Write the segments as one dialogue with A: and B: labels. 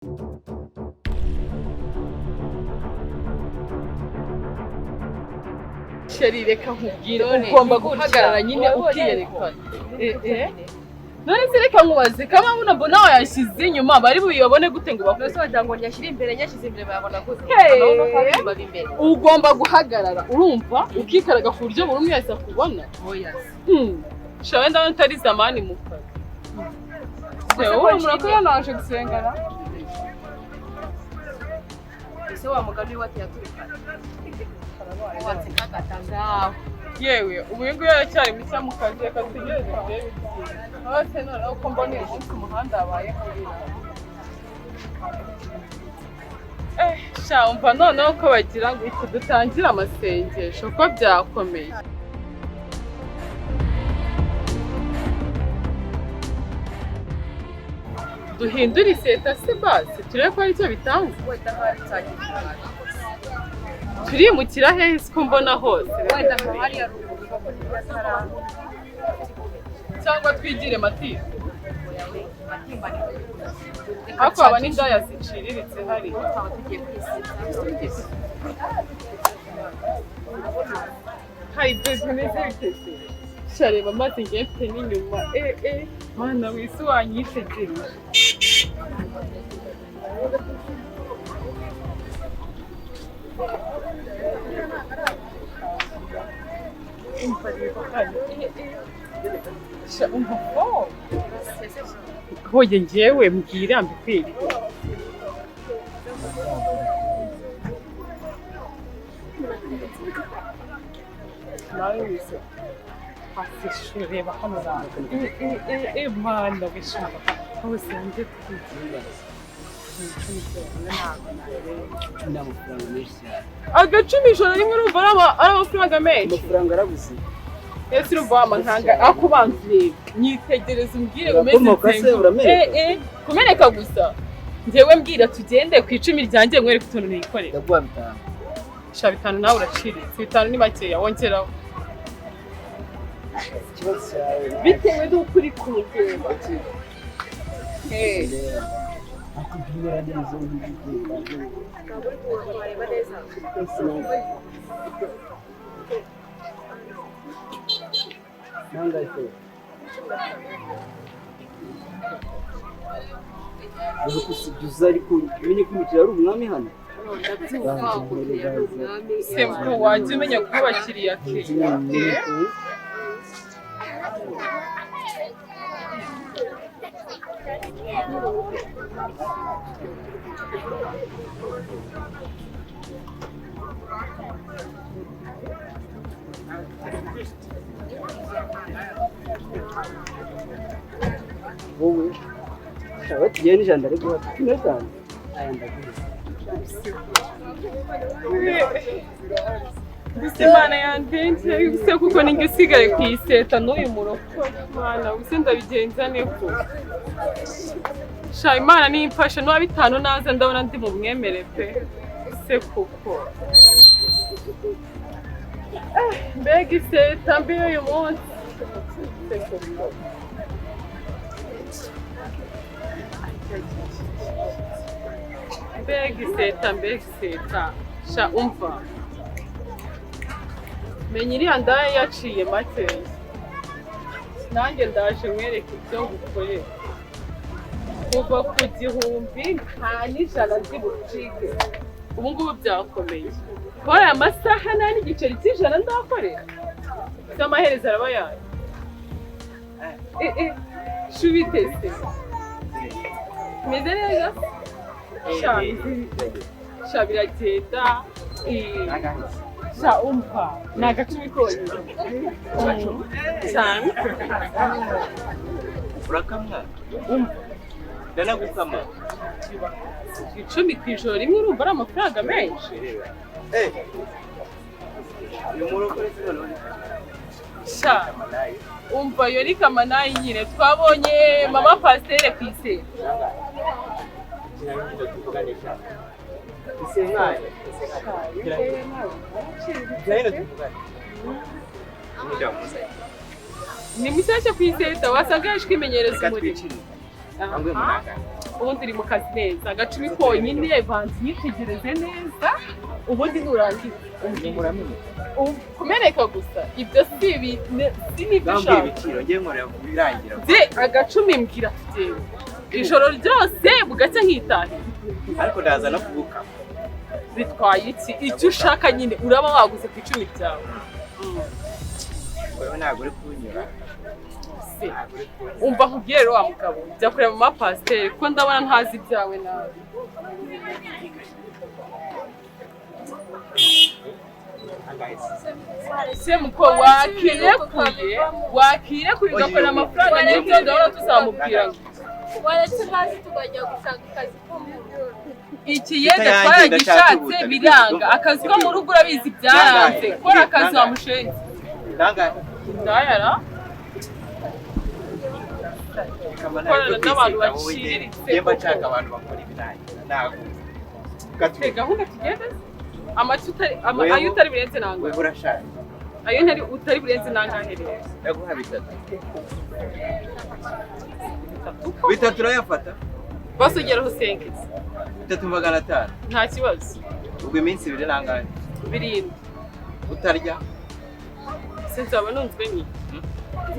A: Sheri reka nkubwire ugomba guhagarara nyine ukiyerekana. None se reka nkubaze kama buno mbona wayashyize inyuma bari buyobone gute ngo bakose wagira ngo nyashyire imbere bayabona gute. Ugomba guhagarara urumva ukikaraga ku buryo buri umwe wese akubona. Shawe ndabona utari zamani mu kazi. Sewe murakoze naje gusengana. Ese wa mugani wati yaturikana. Yewe umuyungu yaracyari mushya mu kazi reka tugereze turebe hose none uko mbona uyu munsi umuhanda wabaye sha umva noneho ko bagira ngo iki dutangire amasengesho ko byakomeye. Duhindure iseta se basi turebe ko ari cyo bitanga. Turimukira hehe ko mbona hose wenda hari ya ruguru cyangwa twigire Matiyo hako aba n'indaya ziciriritse hari hari business bitese shareba maze ngefite n'inyuma mana wisi wanyitegereje. Hoye njyewe mbwira mbikwiri nawe wese asishureba hano mwana wishaka hose nje kugira agacumi ijoro rimwe urumva ari amafaranga menshi. Amafaranga arabuze. Ese urumva wamankanga akubanza urebe nyitegereza umbwire umeze kumeneka gusa njyewe mbwira tugende ku 10 ryanjye nkwereke utuntu nikorera. Ndaguha 5. Sha 5 nawe uraciritse 5 ni makeya wongeraho. Bitewe n'uko uri kurugenda. Akubwira neza Nangaise. Ubu kusijuza ariko umenye kumikira ari umwami hano. Semko waje umenya kuba bakiriya ke.
B: wowe shawe tugende ijana ari guha kino cyane ayanda
A: Imana yandenze use kuko ninge usigaye ku iseta n'uyu muroko Mana use ndabigenza neko sha Imana nimfashe no 5 naza ndabona ndi mu mwemere pe se kuko mbega iseta mbi uyu munsi mbega iseta sha umva menya iriya ndaya yaciye make nanjye ndaje mwereke ibyo ngukorera kuva ku 1000 nta n'ijana z'ubucike ubu ngubu byakomeye kora aya masaha nta n'igiceri cy'ijana ndakorera cy'amaherezo araba yayo shubitese meze neza sha biragenda sha umva nagacumi konyine cyane
C: urakamwa dana gukama
A: 10 kwijoro rimwe urumva ari amafaranga menshi
C: uyu murokore none
A: sha umva yo ni kamanayi nyine twabonye mama pastere ku ise ni mushyashya ku iseta wasanga yaje kwimenyereza umurimo ubundi uri mu kazi neza agacumi konyine banza nyitegereze neza ubundi nurangiza kumeneka gusa ibyo si n'ibyo ushaka
C: ibiciro ngiye nkorera birangira
A: agacumi mbwira tugewe ijoro ryose bugacya nkitahe
C: ariko ndaza no kubuka
A: bitwaye iki icyo ushaka nyine uraba waguze ku icumi ryawe
C: wewe ntabwo uri kunyura
A: umva nkubwire rero wa mugabo jya kureba mu mapasiteri kuko ndabona ntazi ibyawe nawe se muko wakirekuye ugakorera amafaranga n'ibyo ndabona tuzamubwira ngo
D: waretse mazi tukajya gushaka akazi ko mu rugo
A: iki yenda twaragishatse biranga akazi ko mu rugo urabizi byaranze kora akazi wa mushenzi ndayara korana n'abantu baciriritse
C: yemba nshaka abantu bakora ibirangira ntabwo
A: gahunda tugende ayo utari burenze nangahe
C: wewe urashaka
A: ayo utari burenze nangahe rero
C: ndaguha bitatu urayafata
A: bose ugeraho senkezi
C: 3,500
A: nta kibazo
C: ubwo iminsi 2 nangahe
A: 7
C: utarya
A: sinzaba nunzwe ni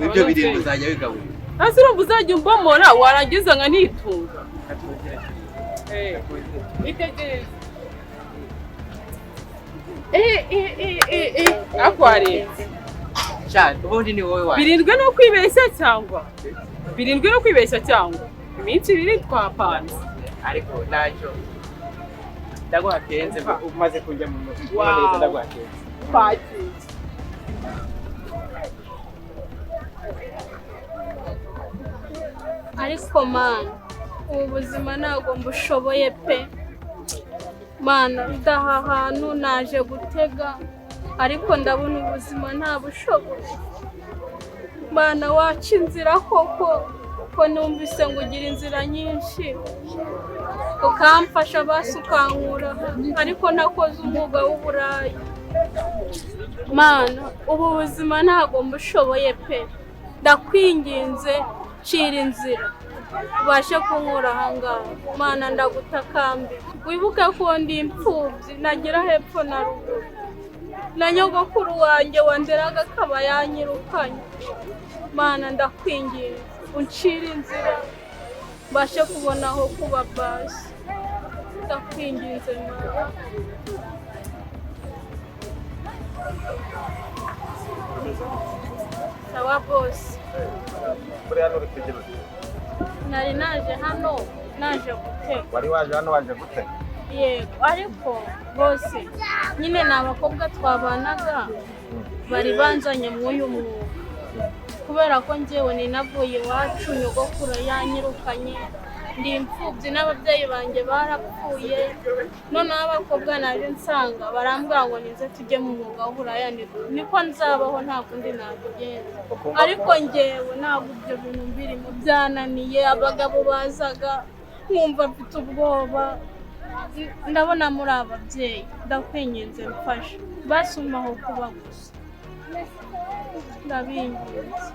C: ibyo 7 uzajya wigaburira
A: hasi urumva uzajya umbomora warangiza nka nitunga itegereze akwarenze
C: cyane ubundi ni wowe wawe
A: birindwe no kwibeshya cyangwa iminsi 2 twapanze
C: ariko ntacyo ndaguha kenze umaze kujya mu neza ndaguha kenze
A: pakiye
D: ariko mana ubu buzima ntabwo mbushoboye pe mana ndaha hantu naje gutega ariko ndabona ubuzima nta bushoboye mana waca inzira koko ko numvise ngo ugira inzira nyinshi ukamfasha basi ukankura ariko nakoze umwuga w'uburaya mana ubu buzima ntabwo mbushoboye pe ndakwinginze cira inzira ubashe kunkura ahangaha mana ndagutakambe wibuke ko ndi imfubyi nagira hepfo na ruguru na nyogokuru wanjye wanderaga akaba yanyirukanye mana ndakwinginze uncira inzira mbashe kubona aho kuba basi ndakwinginze mana sawa bosi nari naje hano naje gutega
E: wari waje hano waje gutega
D: yego ariko bose nyine ni abakobwa twabanaga bari banzanye mw'uyu mwuga kubera ko njyewe ninavuye iwacu nyogokuru yanyirukanye ndi imfubyi n'ababyeyi banjye barapfuye noneho abakobwa naje nsanga barambwira ngo nize tujye mu mwuga w'uburaya niko nzabaho nta kundi nabigenza ariko njyewe ntabwo ibyo bintu mbirimo byananiye abagabo bazaga nkumva mfite ubwoba ndabona muri ababyeyi ndakwinginze mfasha basumaho kuba gusa ndabinginze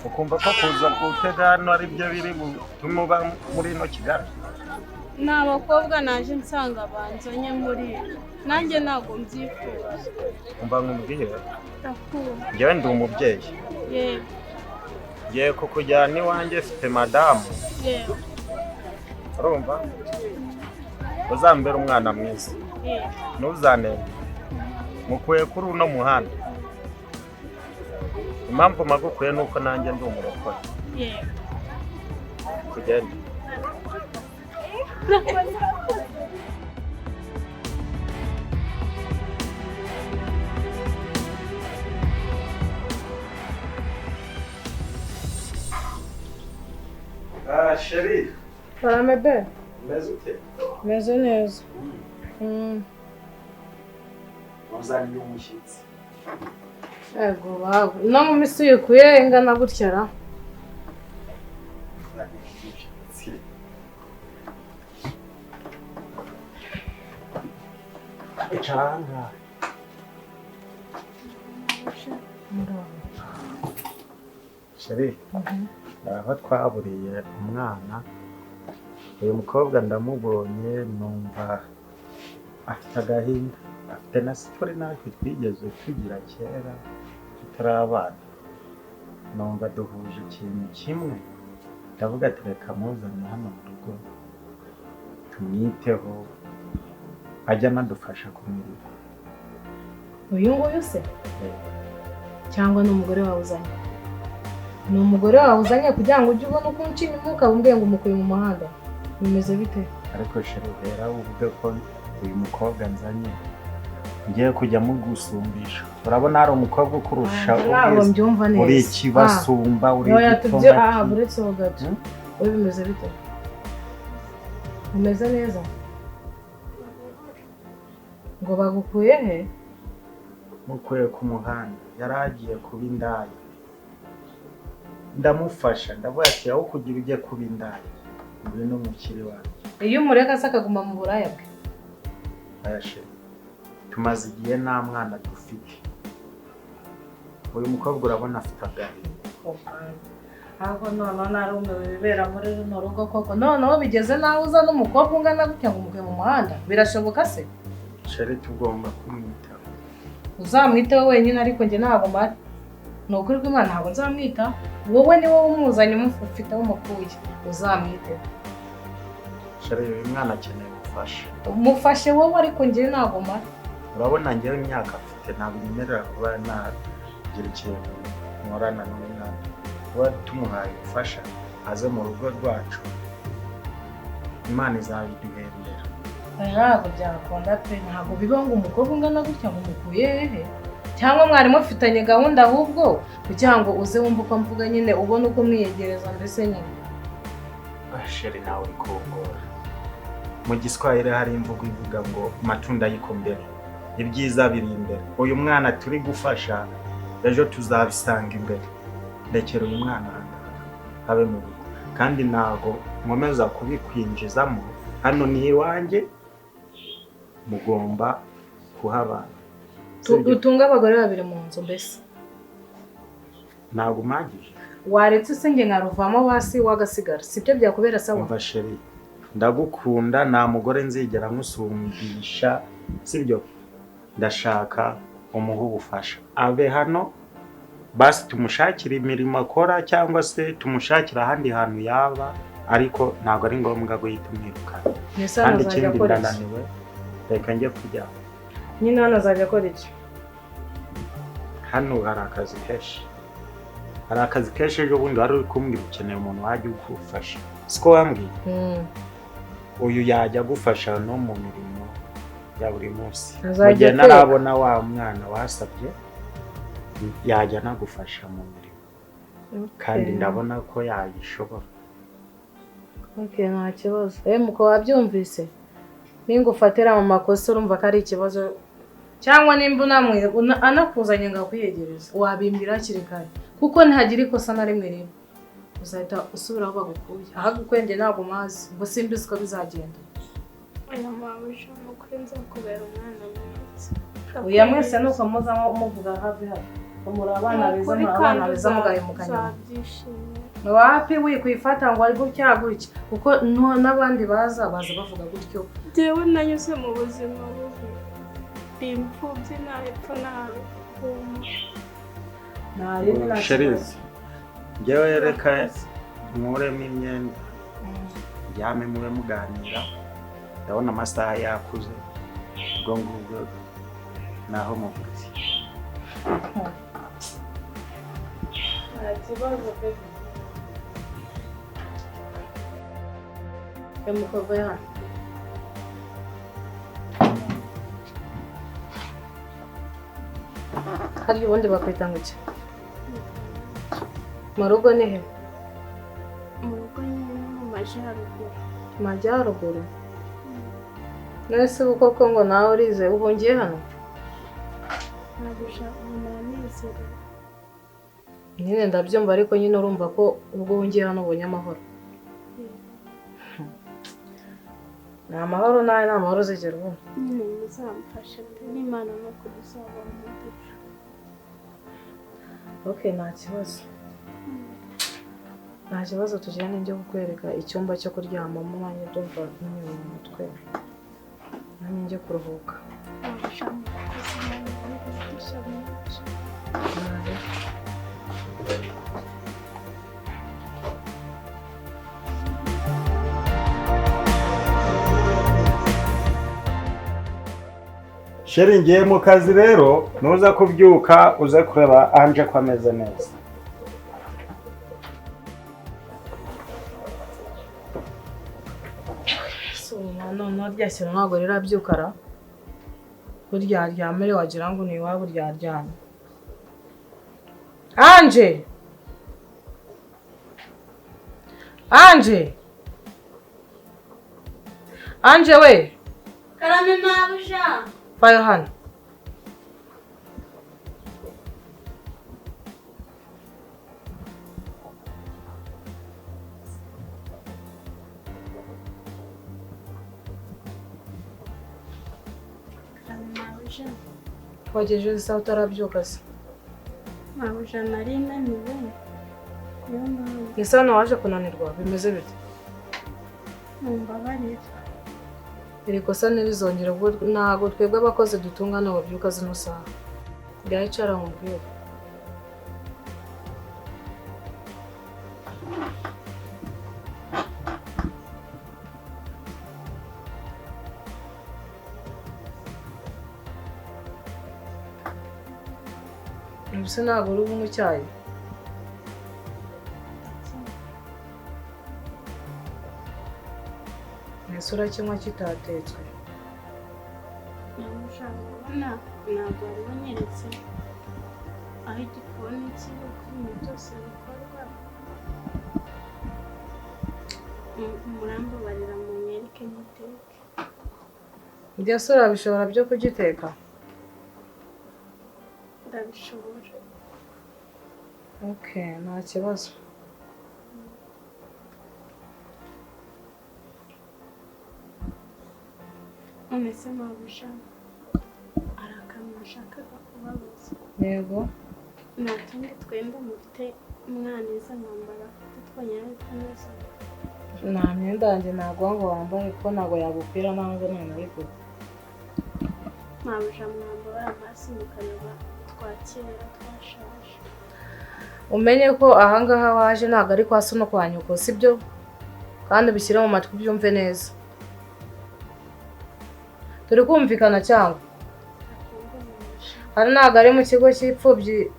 E: ukumva ko kuza gutega hano ari byo biri butume uba muri ino Kigali
D: ni abakobwa naje nsanga banzanye muri nanjye ntabwo mbyifuza
E: umva nkubwire
D: ndakunda
E: njyewe ndi umubyeyi
D: yego
E: ngiye kukujyana iwanjye mfite madamu
D: yego
E: urumva uzambera umwana mwiza
D: yego
E: ntuzanenge mukuye kuri uno muhanda impamvu magukuye nuko nanjye ndi umurokore
D: yego
E: tugende Sheri
F: Paramebe,
E: meze ute
F: meze neza.
E: uzaniye umushyitsi
F: Ego wawe. No mu misi uyikuye ingana gutya ra?
E: Icaranga Sheri aho twaburiye umwana uyu mukobwa ndamubonye numva afite agahinda, afite na sitori natwe twigeze tugira kera tutari abana, numva duhuje ikintu kimwe, ndavuga ati reka muzane hano mu rugo tumwiteho ajya anadufasha ku mirimo.
F: uyu nguyu se cyangwa ni umugore wawe uzanye? Ni umugore wawe uzanye kugira ngo ujye ubona uko unca inyuma ukabumbuye ngo umukuye mu muhanda, bimeze bite?
E: Ariko sheri rero uvuge ko uyu mukobwa nzanye ngiye kujya mugusumbisha, urabona hari umukobwa ukurusha uri ikibasumba, uri
F: igitoma buretse ho gato. Wowe bimeze bite? Umeze neza? Ngo bagukuye he?
E: mukuye ku muhanda, yaragiye kuba indaya, ndamufasha ndavuga ati aho kugira ujye kuba indaya ngwino mukiri wanjye.
F: Iyo umureka se akaguma mu buraya bwe?
E: Aya sheri tumaze igihe nta mwana dufite, uyu mukobwa urabona afite agahinda.
F: Ahubwo noneho narumiwe bibera muri runo rugo koko, noneho bigeze naho uza n'umukobwa ungana gutya ngo umukuye mu muhanda, birashoboka se?
E: Sheri tugomba kumwitaho.
F: Uzamwiteho wenyine ariko njye ntabwo mari. Ni ukuri kw'Imana ntabwo nzamwitaho. Wowe ni wowe umuzanye umufiteho umukuye, uzamwiteho.
E: Sheri uyu mwana akeneye ubufasha.
F: Umufashe wowe ariko njye ntabwo mari.
E: Urabona njyewe imyaka afite ntabwo nyemerera kuba nagira ikintu nkorana n'umwana. Kuba tumuhaye ubufasha aze mu rugo rwacu, Imana izabiduhembera.
F: Ntabwo byakunda pe, ntabwo bibaho ngo umukobwa ungana gutya ngo umukuye hehe? Cyangwa mwari mufitanye gahunda ahubwo kugira ngo uze wumva uko mvuga nyine ubone uko mwiyegereza mbese nyine.
E: Sheri nawe uri kungora. Mu Giswahili hari imvugo ivuga ngo matunda yiko mbere, ibyiza biri imbere. Uyu mwana turi gufasha ejo tuzabisanga imbere. Ndekera uyu mwana habe mu rugo, kandi ntago nkomeza kubikwinjizamo. Hano ni iwanjye, mugomba kuhabana.
F: Utunga abagore babiri mu nzu mbese
E: ntago umagije.
F: Waretse se nge nkaruvamo basi wagasigara, sibyo byakubera sawa?
E: Umva sheri, ndagukunda, nta mugore nzigera nkusumbisha, sibyo? Ndashaka umuha ubufasha abe hano, basi tumushakira imirimo akora cyangwa se tumushakira ahandi hantu yaba, ariko ntabwo ari ngombwa ngo yite umwirukana. Kandi ikindi ndananiwe, reka njye kuryama.
F: Nyine hano azajya akora iki?
E: Hano hari akazi kenshi, hari akazi kenshi. Ejo bundi wari uri kumbwira ukeneye umuntu wajya ugufasha, siko wambwiye? Uyu yajya agufasha no mu mirimo ya buri munsi. Mu gihe narabona wa mwana wasabye, yajya anagufasha mu mirimo, kandi ndabona ko yayishobora.
F: Nta kibazo. Muko wabyumvise? Ningufatira mu makosa urumva ko ari ikibazo, cyangwa nimba anakuzanye ngo akwiyegereze, wabimbira hakiri kare, kuko ntihagira ikosa na rimwe rero uzahita usubira aho bagukuye. Ahagukwenge ntabwo mazi, ubwo simbizi uko bizagenda.
D: Oya mama, ushobora kuri nzakubera umwana mwiza.
F: Oya mwese nuko muza muvuga hafi hafi, muri abana beza mugahemukanya. Wapi wikwifata ngo ari gutya gutya, kuko n'abandi baza bavuga gutyo.
D: Jewe nanyuze mu buzima bubi, impfubyi ntahepfo nta
E: Sheri, njyewe reka nkuremo imyenda, njyame mube muganira, ndabona amasaha yakuze, ubwo ngubwo naho muvuze.
F: Nta kibazo pe. Umukobwa yawe hari ubundi bakwita ngo iki? Mu rugo ni he?
D: Mu rugo nyine mu majyaruguru.
F: Majyaruguru? Nese koko ngo nawe urize uhungiye hano?
D: Nabisha umunanizero.
F: Nyine ndabyumva, ariko nyine urumva ko ubwo uhungiye hano ubonye amahoro. Ni amahoro nawe, ni amahoro uzigera ubona.
D: Nyine muzamfashe n'Imana no kudusaba umugisha.
F: Nta kibazo. nta kibazo tujyane njye kukwereka icyumba cyo kuryamamo nanjye ndumva naniwe mu mutwe nanjye njye kuruhuka.
E: Sheri ngiye mu kazi rero nuza kubyuka uze kureba anje ko ameze neza.
F: None ryashyira ntabwo rirabyukara burya aryamere wagira ngo ni iwabo ryaryamye. Anje we
D: karame mabuja
F: vayo hano. Wagejeje isaha utarabyuka se?
D: mabuja nari naniwe niyo mpamvu.
F: Ese hano waje kunanirwa bimeze bite?
D: Mumbabarire.
F: Iri kosa ntirizongere ubwo ntabwo twebwe abakozi dutunga nabo babyuka zino saha. Bwayicara nkubwire. Mbese ntabwo uri bunywe icyayi? Ese urakinywa kitatetswe?
D: Ushaka kubona ntabwo wari wanyeretse aho igikoni kiri uko ibintu byose bikorwa. Murambabarira mu nyereke muteke.
F: Ibyo se urabishobora byo kugiteka?
D: Ndabishobora.
F: Okay, nta kibazo.
D: None se mabuja hari akantu nashakaga kubabaza.
F: Yego.
D: Nta tundi twenda mufite mwaneza mwambara twonyine neza?
F: Nta myenda yanjye ntabwo ngo wambaye ko ntabwo yagukwira ntabwo none ariko.
D: Mabuja mwambara amasi mukareba twakera twashaje.
F: Umenye ko ahangaha waje ntabwo ari kwa so no kwa nyoko sibyo? Kandi ubishyire mu matwi ubyumve neza. Turi kumvikana cyangwa? Hano ntabwo ari mu kigo cy'ipfubyi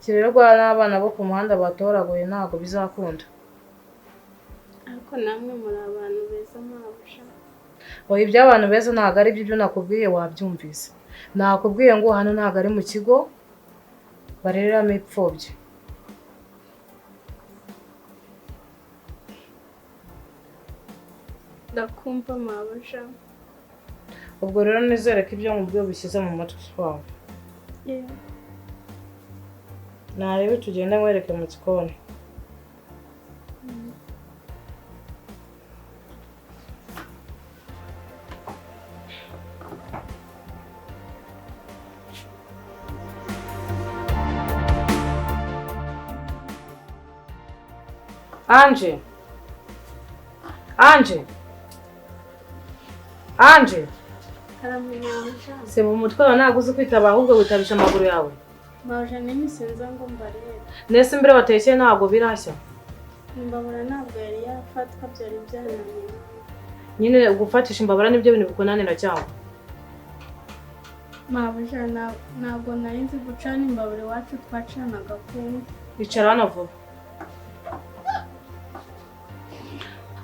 F: kirerwa n'abana bo ku muhanda batoraguye, ntabwo bizakunda.
D: Ariko namwe muri abantu beza mabuja.
F: Oya iby'abantu beza ntabwo ari byo nakubwiye wabyumvise. Nakubwiye ngo hano ntabwo ari mu kigo barereramo ipfubyi.
D: Ndakumva mabuja.
F: Ubwo rero nizere ko ibyo nkubwiye bishyize mu matwi wawe.
D: Yeah.
F: Narebe tugende nkwereke mu gikoni. Anje.
D: Karame mabuja.
F: Se mu mutwe wawe ntabwo uzi kwitaba ahubwo witabisha amaguru yawe.
D: Mabuja nimisenza ngo mbarebe.
F: Nese imbere watekeye ntabwo birashya.
D: Imbabura ntabwo yari yafatwa byari byananiye.
F: Nyine gufatisha imbabura nibyo bintu bikunanira cyangwa?
D: Mabuja ntabwo nari nzi gucana imbabura iwacu twacanaga kumwe.
F: Icara hano vuba.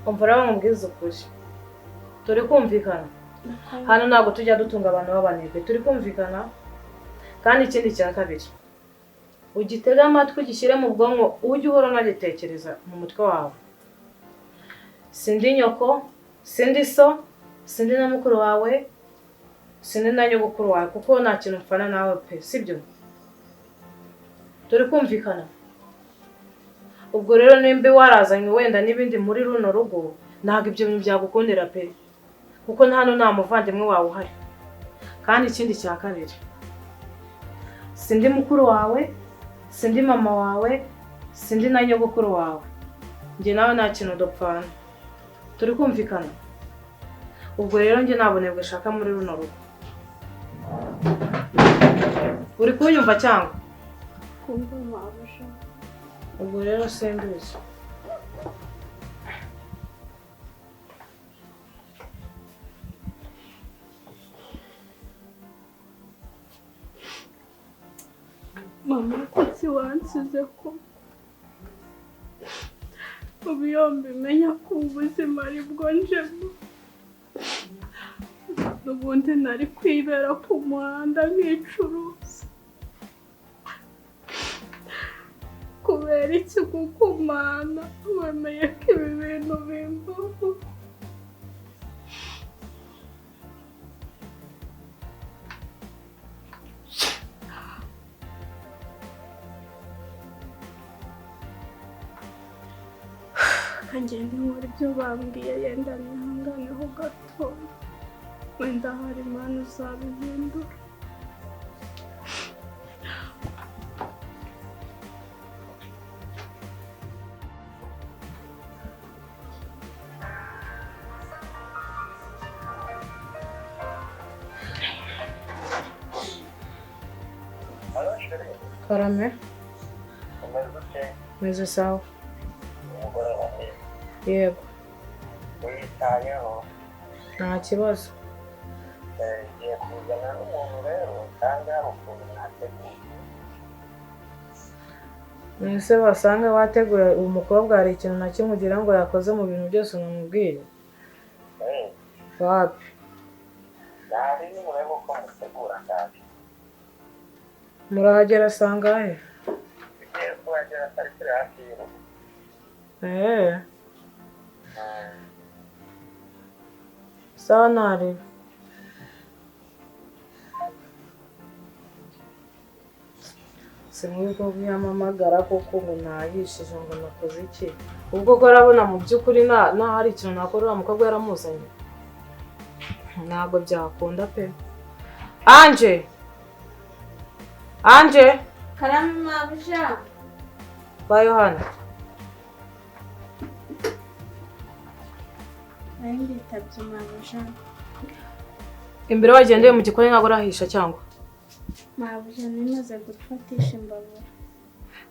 F: Umvura bamubwiza ukuri. Turi kumvikana. Hano ntabwo tujya dutunga abantu b'abanebwe. Turi kumvikana. Kandi ikindi cya kabiri. Ugitega amatwi ugishyire mu bwonko ujye uhora unagitekereza mu mutwe wawe. Sindi nyoko, sindi so, sindi na mukuru wawe, sindi na nyogokuru wawe kuko nta kintu mpfana nawe pe, sibyo? Turi kumvikana. Ubwo rero nimba warazanywe wenda n'ibindi muri runo rugo ntabwo ibyo bintu byagukundira pe, kuko hano nta muvandimwe wawe uhari. Kandi ikindi cya kabiri, sindi mukuru wawe, sindi mama wawe, sindi na nyogokuru wawe. njye nawe nta kintu dupfana turi kumvikana ubwo rero njye nabonebwe shaka muri runo rugo uri kunyumva cyangwa
D: kumva mabuja
F: ubwo rero simbizi
D: mama kuki wansize ko ubu yombi menya ko ubuzima ari bwo njemo n'ubundi nari kwibera ku muhanda nk'icuruza kubera iki kukumana wemeye ko ibi bintu bimbaho ngende nkora ibyo bambwiye yenda nihanganeho gato wenda hari Imana uzabihindura
F: karame meze sawa yego
E: witayeho
F: nta kibazo
E: ngiye kuzana n'umuntu rero kandi hari ukuntu mwateguye
F: mwese basanga wateguye uwo mukobwa hari ikintu na kimwe ugira ngo yakoze mu bintu byose namubwiye wapi
E: nari nimurebe uko mutegura kandi
F: murahagera sangahe
E: tugiye kuhagera atari turi hafi y'urugo
F: sawa ntari simwibwo bwiyamamagara koko ngo ntahishije ngo nakoze iki ubwo ko arabona mu by'ukuri nta hari ikintu nakora uriya mukobwa yaramuzanye ntabwo byakunda pe anje
D: karame mabuja
F: ba Yohana
D: nari mbitabye mabuja
F: imbere wagendeye mu gikoni ntabwo urahisha cyangwa
D: mabuja nimaze gufatisha imbabura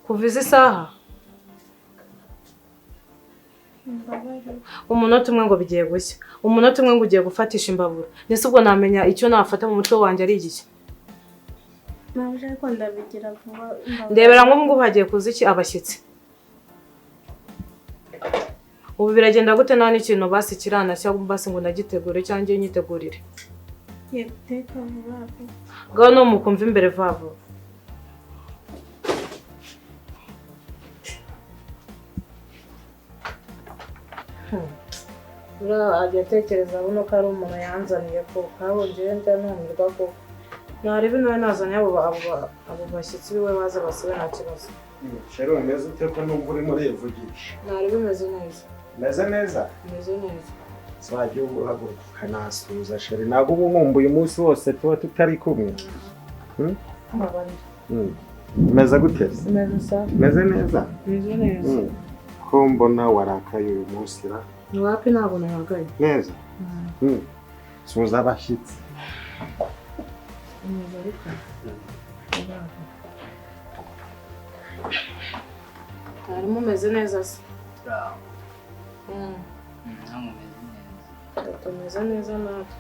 F: kuva izi saha umunota umwe ngo bigiye gushya umunota umwe ngo ugiye gufatisha imbabura ndetse ubwo namenya icyo nafata mu mutwe wanjye ari igiki
D: mabuja ariko ndabigira vuba
F: ndebera ngo ngubu hagiye kuza iki abashyitsi ubu biragenda gute nta n'ikintu basi kirana cyangwa basi ngo nagitegure cyangwa nyitegurire
D: yeguteka vuba vuba
F: ngaho no mukumva imbere vavo ajya atekereza abona ko ari umuntu yanzaniye ko kabongewe njya numirwa ko narebe nawe nazanye abo bashyitsi biwe baza basibe nta kibazo
E: shero umeze ute ko nubwo urimo urivugisha
F: narebe umeze neza
E: umeze neza
F: umeze neza
E: swajya uhaguruka ukanasuhuza sheri ntabwo uba nkumbuye umunsi wose tuba tutari kumwe umeze gute umeze neza ko mbona warakaye uyu munsi ra
F: wapi ntabwo nahagaye
E: neza suhuza abashyitsi
F: harimo umeze neza se tumeze neza natwe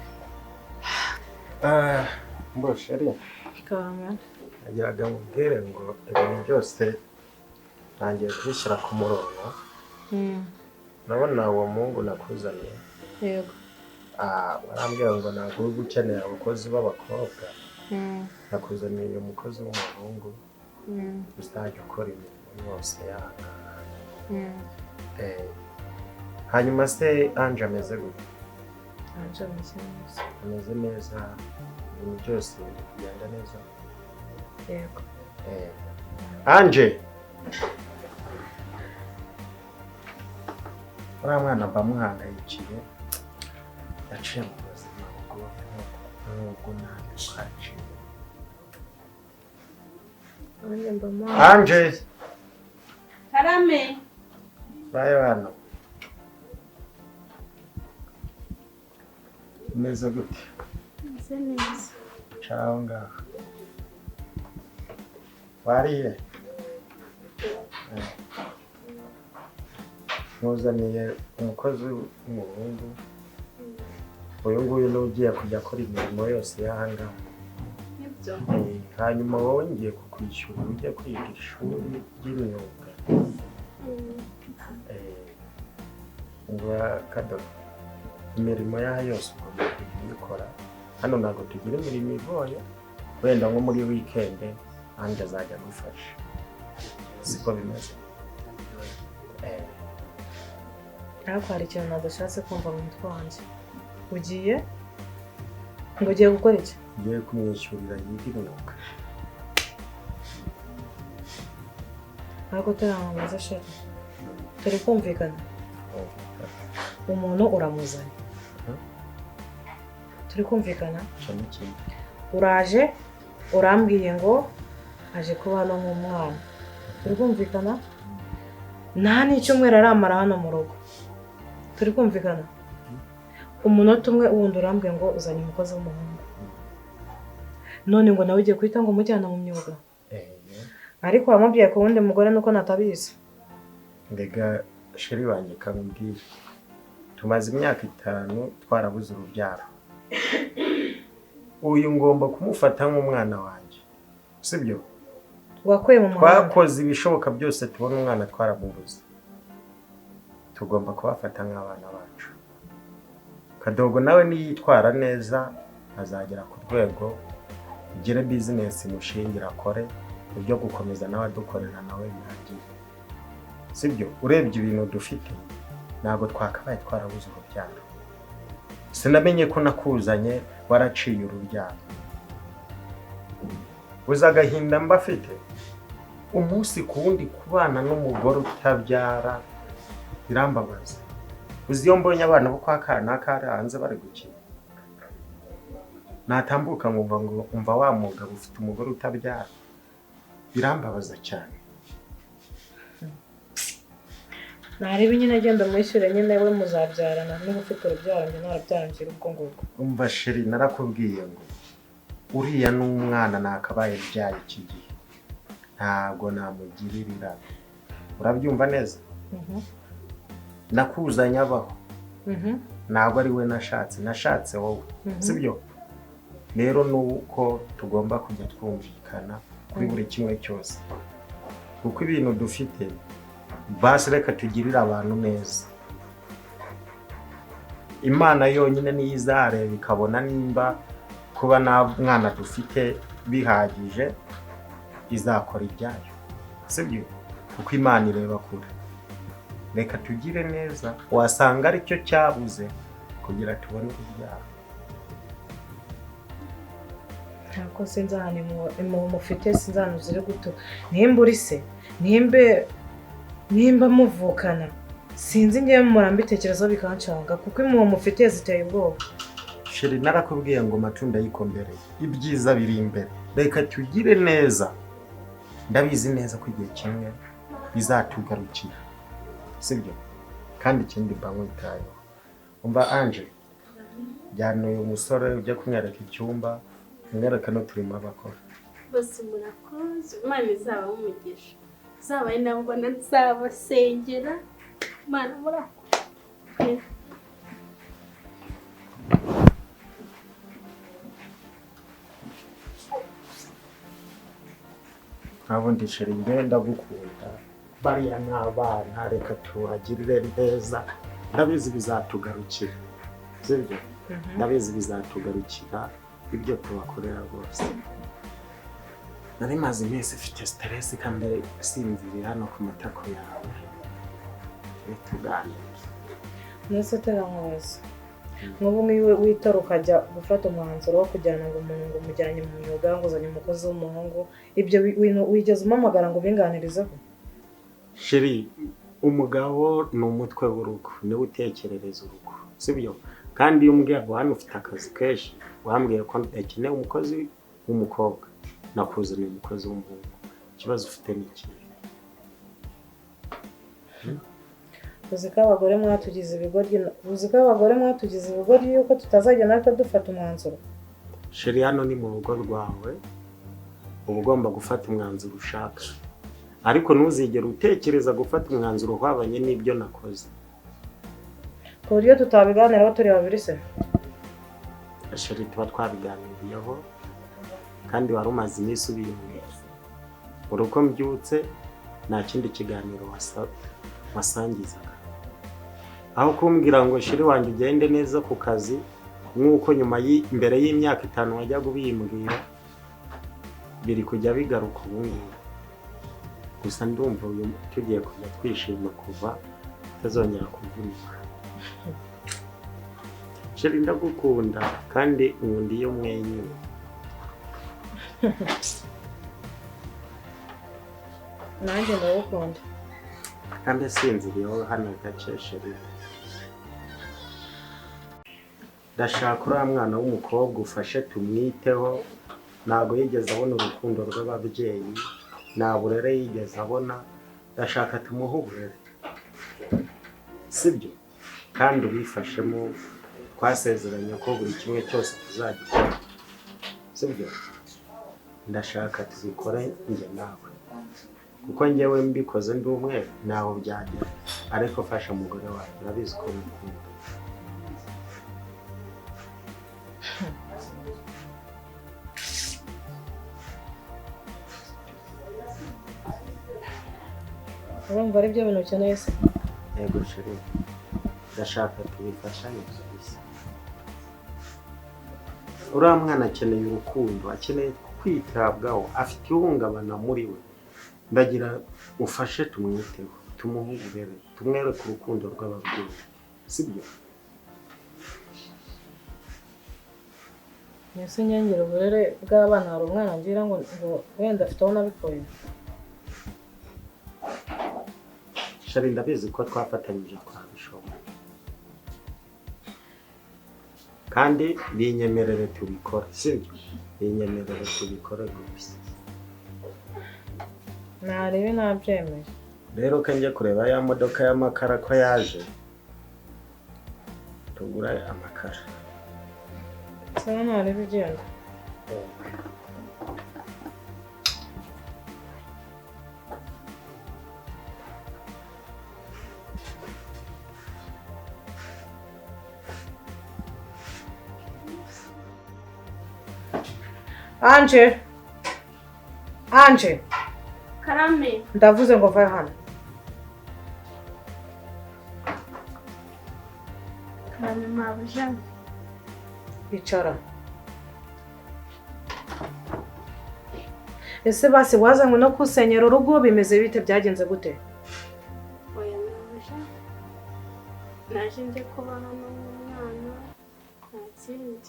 E: mbosheri
F: karame
E: nagiraga mubwire ngo ibintu byose ntangiye kubishyira ku murongo urabona uwo muhungu nakuzaniye
F: yego
E: warambwira ngo ntabwo uri gukenera abakozi b'abakobwa nakuzaniye umukozi w'umuhungu uzajya ukora imirimo yose yahangana hanyuma se Anje ameze gute
F: Anje ameze neza
E: ameze neza ibintu byose bigenda neza
F: yego
E: Anje uriya mwana mba muhangayikiye yaciye mu buzima bugoye nubwo nanjye twaciye
F: Anje mba
E: Anje
D: karame
E: bayo hano umeze gute?
D: Meze neza.
E: Ciao ngaho wariye? Muzaniye umukozi w'umuhungu, uyu nguyu niwe ugiye kujya akora imirimo yose y'ahangaha.
D: Nibyo.
E: Hanyuma wowe ngiye kukwishyura ujye kwiga ishuri ry'imyuga. Ngo kadodo imirimo yaha yose ugomba kuyikora. Hano ntabwo tugira imirimo igoye, wenda nko muri weekend nanjye azajya gufasha. Siko bimeze.
F: Ariko hari ikintu nadashatse kumva mu mutwe wanjye. Ugiye? Ngo ugiye gukora iki?
E: Ngiye kumwishyurira yiga imyuga.
F: Ariko utaramamaza shaka. Turi kumvikana. Umuntu uramuzanye. Turi kumvikana?
E: Cyane cyane.
F: Uraje urambwiye ngo aje kuba hano nk'umwana. Turi kumvikana? Nta n'icyumweru aramara hano mu rugo. Turi kumvikana? Umunota umwe wundi urambwiye ngo uzanye umukozi w'umuhungu. None ngo nawe ugiye kwita ngo umujyana mu myuga. Ariko wamubwiye ko wundi mugore nuko natabizi.
E: Mbega sheri wanjye kamubwire. Tumaze imyaka 5 twarabuze urubyaro. Uyu ngomba kumufata nk'umwana wanjye. Sibyo?
F: Wakuye mu muhanda.
E: Twakoze ibishoboka byose tubona umwana twaramubuze. Tugomba kubafata nk'abana bacu. Kadogo nawe niyitwara neza azagera ku rwego ugire business mushingira akore ibyo gukomeza nawe dukorera nawe birangiye. Sibyo? Urebye ibintu dufite ntabwo twakabaye twarabuze urubyaro. Sinamenye ko nakuzanye waraciye urubyaro. Uzi agahinda mbafite umunsi ku wundi kubana n'umugore utabyara birambabaza. Uzi iyo mbonye abana bo kwa kana hanze bari gukina, natambuka ngumva ngo umva wa mugabo ufite umugore utabyara, birambabaza cyane.
F: Ntarebe nyine agenda mwishyure nyine we muzabyarana niba ufite urubyaro njye narabyarangire ubwo ngubwo.
E: Umva sheri narakubwiye ngo uriya n'umwana nakabaye byaye iki gihe ntabwo namugirira. Urabyumva neza? Nakuzanye abaho. Ntabwo ari we nashatse wowe. Sibyo? Rero nuko tugomba kujya twumvikana kuri buri kimwe cyose. Kuko ibintu dufite basi reka tugirira abantu neza. Imana yonyine niyo izareba ikabona nimba kuba nta mwana dufite bihagije izakora ibyayo. Sibyo? Kuko Imana ireba kure. Reka tugire neza wasanga ari cyo cyabuze kugira tubone urubyaro.
F: Ntabwo sinzahane mu mufite sinzahane ziri guto. Nimba uri se, nimba muvukana sinzi ngiye murambitekerezo bikancanga kuko mu mufite ziteye ubwoba.
E: Sheri narakubwiye ngo matunda yikombere ibyiza biri imbere. Reka tugire neza. Ndabizi neza ko igihe kimwe bizatugarukira. Sibyo? Kandi ikindi bamwitaye. Umva Ange, jyana uyu musore ujya kumwereka icyumba, umwereka no turimo abakora.
D: Bose murakoze, Imana izaba umugisha. Zaba ari nabo mbona nzabasengera. Imana murakoze.
E: Ntabundi sheri ngenda gukunda. Bariya n'abana reka tubagirire neza. Ndabizi bizatugarukira. Sibyo? Ndabizi bizatugarukira ibyo tubakorera rwose. Nari maze iminsi mfite stress kandi sinziriye hano ku matako yawe. Tuganire.
F: Nese teramubaza. Nk'ubu niwe witora ukajya gufata umwanzuro wo kujyana ngo umuntu ngo umujyanye mu myuga ngo uzanye umukozi w'umuhungu, ibyo wigeze umamagara ngo ubinganirizeho?
E: Sheri, umugabo ni umutwe w'urugo, niwe utekerereza urugo. Sibyo? Kandi iyo umbwiye ngo hano ufite akazi kenshi, wambwiye ko ndakeneye umukozi w'umukobwa, nakuzaniye umukozi w'umuhungu. Ikibazo ufite ni iki?
F: uzi ko abagore mwatugize ibigoryi yuko tutazajya natwe dufata umwanzuro.
E: sheri hano ni mu rugo rwawe uba ugomba gufata umwanzuro ushaka ariko ntuzigere utekereza gufata umwanzuro uhwabanye n'ibyo nakoze
F: ku buryo tutabiganiraho turi babiri se.
E: sheri tuba twabiganiriyeho kandi wari umaze iminsi ubiyumvira uruko mbyutse nta kindi kiganiro wasangizaga aho kumbwira ngo sheri wanjye ugende neza ku kazi nk'uko mbere y'imyaka 5 wajyaga ubimbwira biri kujya bigaruka ubungubu gusa ndumva tugiye kujya twishima kuva tazongera kuvunika sheri ndagukunda kandi nkunda iyo mwenyine
F: nanjye ndagukunda
E: kandi sinziriyeho hano gace sheri ndashaka uriya mwana w'umukobwa ufashe tumwiteho ntabwo yigeze abona urukundo rw'ababyeyi nta burere yigeze abona ndashaka tumuhe uburere sibyo kandi ubifashemo twasezeranye ko buri kimwe cyose tuzagikora sibyo ndashaka tubikore njye nawe kuko njyewe mbikoze ndi umwe ntaho byagera ariko fasha umugore wawe urabizi ko mukunda
F: urumva ari byo bintu ukeneye se.
E: yego sheri ndashaka tubifashanye gusa uriya mwana akeneye urukundo akeneye kwitabwaho afite ihungabana muri we ndagira ufashe tumwiteho tumuhe uburere tumwereke urukundo rw'ababyeyi sibyo
F: mbese nyengera uburere bw'abana hari umwana ngira ngo wenda afite aho nabikoye.
E: sheri ndabizi ko twafatanyije twabishobora kandi binyemerere tubikore sibyo binyemerere tubikore gusa
F: narebe nabyemeye
E: rero ko njye kureba ya modoka y'amakara ko yaje tugura amakara
F: sawa narebe ugenda Anje
D: Karame.
F: ndavuze ngo vayo hano.
D: Karame mabuja.
F: Bicara. Ese basi wazanywe no kusenyera urugo bimeze bite byagenze gute?
D: Oya mabuja. Naje nje kubana n'umwana. Nta kindi.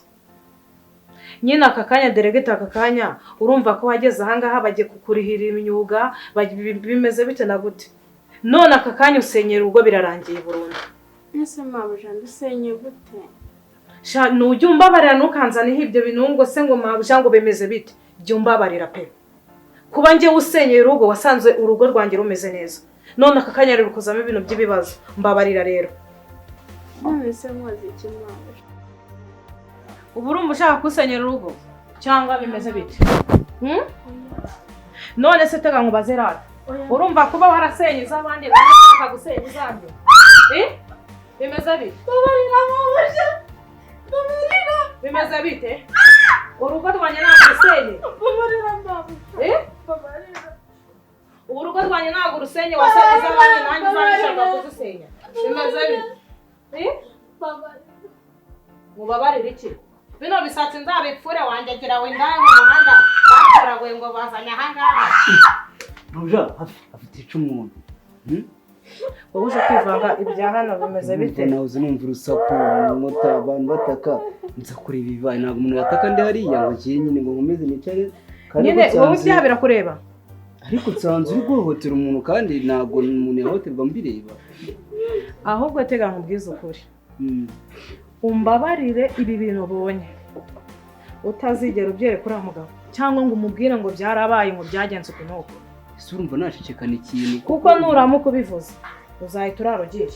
F: Nyine aka kanya deregeta aka kanya urumva ko wageze ahangaha bagiye kukurihira imyuga bimeze bite na gute none aka kanya usenyera urugo birarangiye burundu.
D: Ese mabuja ndusenye gute?
F: Sha nujye umbabarira nukanzaniho ibyo binungo se ngo mabuja ngo bimeze bite jye umbabarira pe kuba njye usenyera urugo wasanze urugo rwanjye rumeze neza none aka kanya rero kuzamo ibintu by'ibibazo mbabarira rero.
D: None se mwazi iki mabuja?
F: Ubu urumva ushaka kusenyera urugo cyangwa bimeze bite? None se tega nkubaze rata urumva kuba warasenye iz'abandi bashaka gusenya izandi bimeze bite?
D: Babarira mabuja. Babarira.
F: Bimeze bite? Urugo rwanjye ntabwo rusenye.
D: Babarira mabuja. Babarira.
F: Urugo rwanjye ntabwo rusenye wasenye iz'abandi nanjye uzashaka kuzisenya. Bimeze bite?
D: Babarira.
F: Mubabarira iki? Bino bisatsi nzabipfure wanjye gira we ndaye mu muhanda bakoraguye ngo bazanye ahangaha.
B: Buja afite icumu.
F: Wowe uje kwivanga ibya hano bimeze bite?
B: Nawe uzi numva urusaku mota abantu bataka nza kureba ibibaye ntabwo umuntu yataka ndi hariya ngo kiye nyine ngo nkomeze nicare
F: nyine wowe ibyaha birakureba
B: ariko nsanzwe uri guhohotera umuntu kandi ntabwo umuntu yahohoterwa mbireba
F: ahubwo tega nkubwiza ukuri umbabarire ibi bintu ubonye utazigera ubyereka uriya mugabo cyangwa ngo umubwire ngo byarabaye ngo byagenze uku n'uku
B: ese urumva nashikekana ikintu
F: kuko nuramuka ubivuze uzahita urarugiye.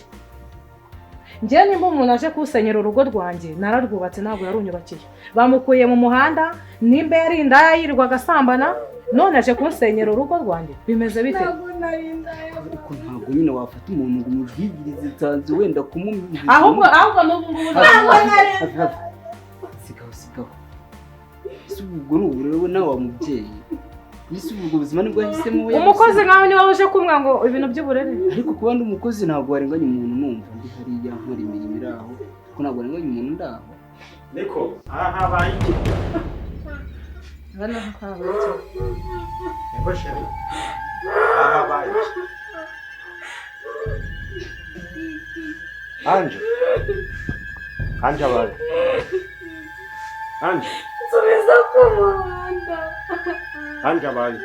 F: Njye nimba umuntu aje kusenyera urugo rwanjye nararwubatse ntabwo yarunyubakiye. Bamukuye mu muhanda nimba yari indaya yirirwa agasambana none aje kunsenyera urugo rwanjye bimeze bite?
B: ariko ntabwo nyine wafata umuntu ngo umujwigirize nsanze wenda kumumvira.
F: Ahubwo n'ubu ngubu
B: sigaho ese ubwo ni uburere nawe wa mubyeyi ese ubwo ubuzima nibwo yahisemo we.
F: Umukozi nkawe niba uje kumwa ngo ibintu by'uburere.
B: ariko kuba ndi umukozi ntabwo warenganya umuntu numva ndi hariya nkora imirimo iri aho kuko ntabwo warenganya umuntu ndaho.
E: niko aha habaye iki
F: Hano habaye iki?
E: niko sheri aha habaye iki Anje abaye Anje
D: Subiza ku muhanda.
E: Anje abaye